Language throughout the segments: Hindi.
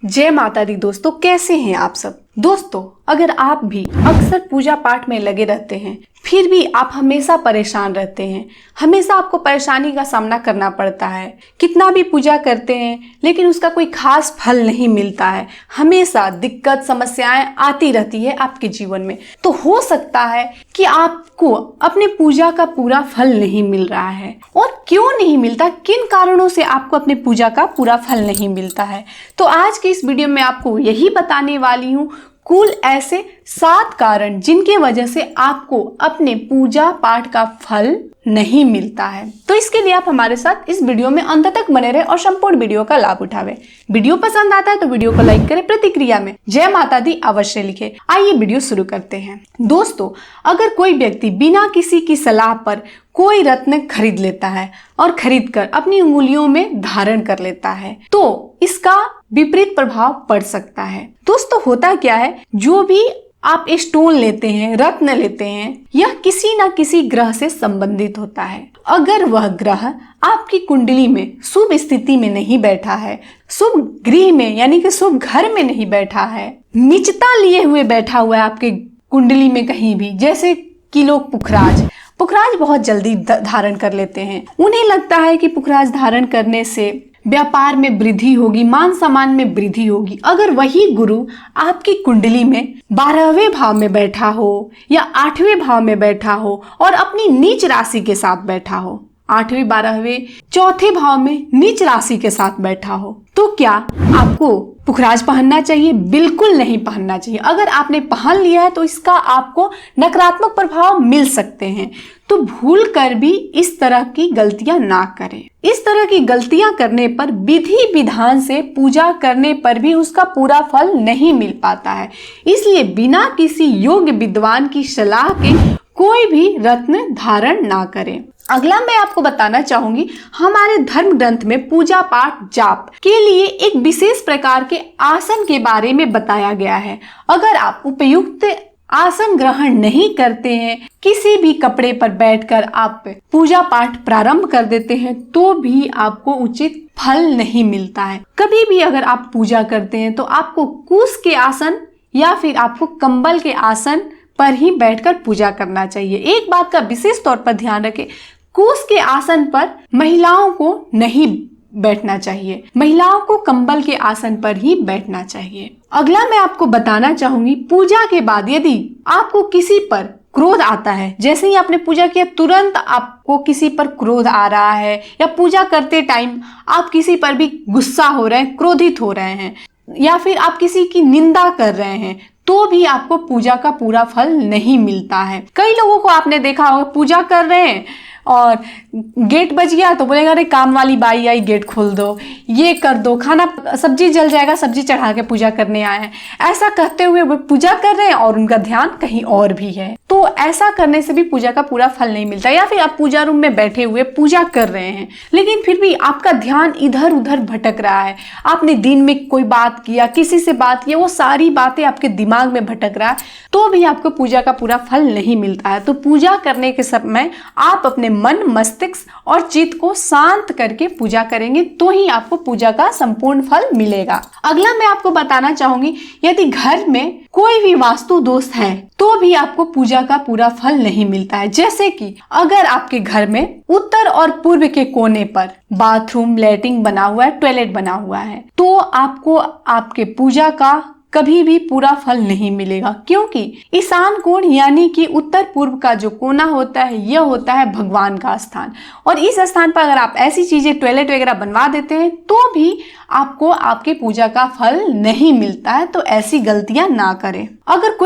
जय माता दी दोस्तों, कैसे हैं आप सब। दोस्तों, अगर आप भी अक्सर पूजा पाठ में लगे रहते हैं, फिर भी आप हमेशा परेशान रहते हैं, हमेशा आपको परेशानी का सामना करना पड़ता है, कितना भी पूजा करते हैं लेकिन उसका कोई खास फल नहीं मिलता है, हमेशा दिक्कत समस्याएं आती रहती है आपके जीवन में, तो हो सकता है कि आपको अपने पूजा का पूरा फल नहीं मिल रहा है। और क्यों नहीं मिलता, किन कारणों से आपको अपने पूजा का पूरा फल नहीं मिलता है, तो आज के इस वीडियो में आपको यही बताने वाली हूँ कुल ऐसे 7 कारण जिनके वजह से आपको अपने पूजा पाठ का फल नहीं मिलता है। तो इसके लिए आप हमारे साथ इस वीडियो में अंत तक बने रहे और संपूर्ण वीडियो का लाभ उठावे। वीडियो पसंद आता है तो वीडियो को लाइक करें, प्रतिक्रिया में जय माता दी अवश्य लिखे। आइए वीडियो शुरू करते हैं। दोस्तों, अगर कोई व्यक्ति बिना किसी की सलाह पर कोई रत्न खरीद लेता है और खरीदकर अपनी उंगलियों में धारण कर लेता है तो इसका विपरीत प्रभाव पड़ सकता है। दोस्तों, होता क्या है, जो भी आप स्टोन लेते हैं, रत्न लेते हैं, यह किसी न किसी ग्रह से संबंधित होता है। अगर वह ग्रह आपकी कुंडली में शुभ स्थिति में नहीं बैठा है, शुभ गृह में यानी कि शुभ घर में नहीं बैठा है, नीचता लिए हुए बैठा हुआ है आपके कुंडली में कहीं भी, जैसे कि लोग पुखराज बहुत जल्दी धारण कर लेते हैं, उन्हें लगता है कि पुखराज धारण करने से व्यापार में वृद्धि होगी, मान सम्मान में वृद्धि होगी। अगर वही गुरु आपकी कुंडली में 12वें भाव में बैठा हो या 8वें भाव में बैठा हो और अपनी नीच राशि के साथ बैठा हो, 8वें 12वें 4थे भाव में नीच राशि के साथ बैठा हो, तो क्या आपको पुखराज पहनना चाहिए? बिल्कुल नहीं पहनना चाहिए। अगर आपने पहन लिया है तो इसका आपको नकारात्मक प्रभाव मिल सकते हैं, तो भूल कर भी इस तरह की गलतियां ना करें। इस तरह की गलतियां करने पर विधि विधान से पूजा करने पर भी उसका पूरा फल नहीं मिल पाता है। इसलिए बिना किसी योग्य विद्वान की सलाह के कोई भी रत्न धारण ना करें। अगला मैं आपको बताना चाहूंगी, हमारे धर्म ग्रंथ में पूजा पाठ जाप के लिए एक विशेष प्रकार के आसन के बारे में बताया गया है। अगर आप उपयुक्त आसन ग्रहण नहीं करते हैं, किसी भी कपड़े पर बैठकर आप पूजा पाठ प्रारंभ कर देते हैं, तो भी आपको उचित फल नहीं मिलता है। कभी भी अगर आप पूजा करते हैं तो आपको कुश के आसन या फिर आपको कंबल के आसन पर ही बैठकर पूजा करना चाहिए। एक बात का विशेष तौर पर ध्यान रखें, कुश के आसन पर महिलाओं को नहीं बैठना चाहिए, महिलाओं को कंबल के आसन पर ही बैठना चाहिए। अगला मैं आपको बताना चाहूंगी, पूजा के बाद यदि आपको किसी पर क्रोध आता है, जैसे ही आपने पूजा किया तुरंत आपको किसी पर क्रोध आ रहा है या पूजा करते टाइम आप किसी पर भी गुस्सा हो रहे हैं, क्रोधित हो रहे हैं या फिर आप किसी की निंदा कर रहे हैं, तो भी आपको पूजा का पूरा फल नहीं मिलता है। कई लोगों को आपने देखा होगा, पूजा कर रहे हैं और गेट बज गया तो बोलेगा अरे काम वाली बाई आई, गेट खोल दो, ये कर दो, खाना सब्जी जल जाएगा, सब्जी चढ़ा के पूजा करने आए हैं। ऐसा कहते हुए वो पूजा कर रहे हैं और उनका ध्यान कहीं और भी है। तो ऐसा करने से भी पूजा का पूरा फल नहीं मिलता। या फिर आप पूजा रूम में बैठे हुए पूजा कर रहे हैं लेकिन फिर भी आपका ध्यान इधर उधर भटक रहा है, आपने दिन में कोई बात किया, किसी से बात किया, वो सारी बातें आपके दिमाग में भटक रहा है, तो भी आपको पूजा का पूरा फल नहीं मिलता है। तो पूजा करने के समय आप अपने मन, मस्तिष्क और चित्त को शांत करके पूजा करेंगे तो ही आपको पूजा का संपूर्ण फल मिलेगा। अगला मैं आपको बताना चाहूंगी, यदि घर में कोई भी वास्तु दोष है तो भी आपको पूजा का पूरा फल नहीं मिलता है। जैसे कि अगर आपके घर में उत्तर और पूर्व के कोने पर बाथरूम, लैट्रिन बना हुआ है, टॉयलेट बना हुआ है, तो आपको आपके पूजा का कभी भी पूरा फल नहीं मिलेगा, क्योंकि ईशान कोण यानी कि उत्तर पूर्व का जो कोना होता है यह होता है भगवान का स्थान, और इस स्थान पर अगर आप ऐसी चीजें टॉयलेट वगैरह बनवा देते हैं तो भी आपको आपके पूजा का फल नहीं मिलता है। तो ऐसी गलतियां ना करें। अगर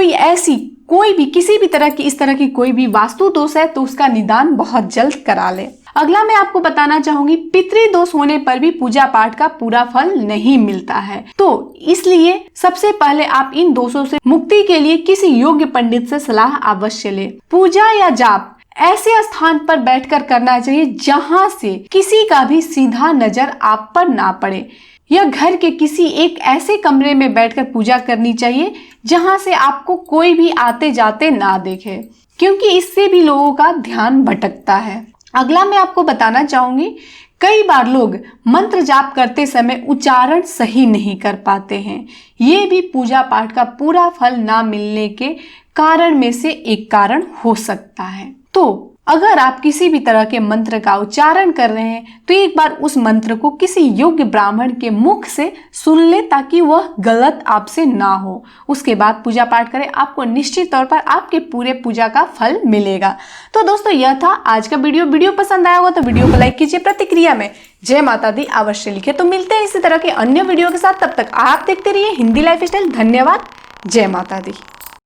कोई भी किसी भी तरह की इस तरह की कोई भी वास्तु दोष है तो उसका निदान बहुत जल्द करा ले। अगला मैं आपको बताना चाहूंगी, पितृदोष होने पर भी पूजा पाठ का पूरा फल नहीं मिलता है। तो इसलिए सबसे पहले आप इन दोषों से मुक्ति के लिए किसी योग्य पंडित से सलाह अवश्य ले। पूजा या जाप ऐसे स्थान पर बैठकर करना चाहिए जहां से किसी का भी सीधा नजर आप पर ना पड़े, या घर के किसी एक ऐसे कमरे में बैठकर पूजा करनी चाहिए जहां से आपको कोई भी आते जाते ना देखे, क्योंकि इससे भी लोगों का ध्यान भटकता है। अगला मैं आपको बताना चाहूंगी कई बार लोग मंत्र जाप करते समय उच्चारण सही नहीं कर पाते हैं। ये भी पूजा पाठ का पूरा फल ना मिलने के कारण में से एक कारण हो सकता है। तो अगर आप किसी भी तरह के मंत्र का उच्चारण कर रहे हैं तो एक बार उस मंत्र को किसी योग्य ब्राह्मण के मुख से सुन ले, ताकि वह गलत आपसे ना हो। उसके बाद पूजा पाठ करें, आपको निश्चित तौर पर आपके पूरे पूजा का फल मिलेगा। तो दोस्तों, यह था आज का वीडियो पसंद आया होगा तो वीडियो को लाइक कीजिए, प्रतिक्रिया में जय माता दी अवश्य लिखे। तो मिलते हैं इसी तरह के अन्य वीडियो के साथ, तब तक आप देखते रहिए हिंदी लाइफस्टाइल। धन्यवाद। जय माता दी।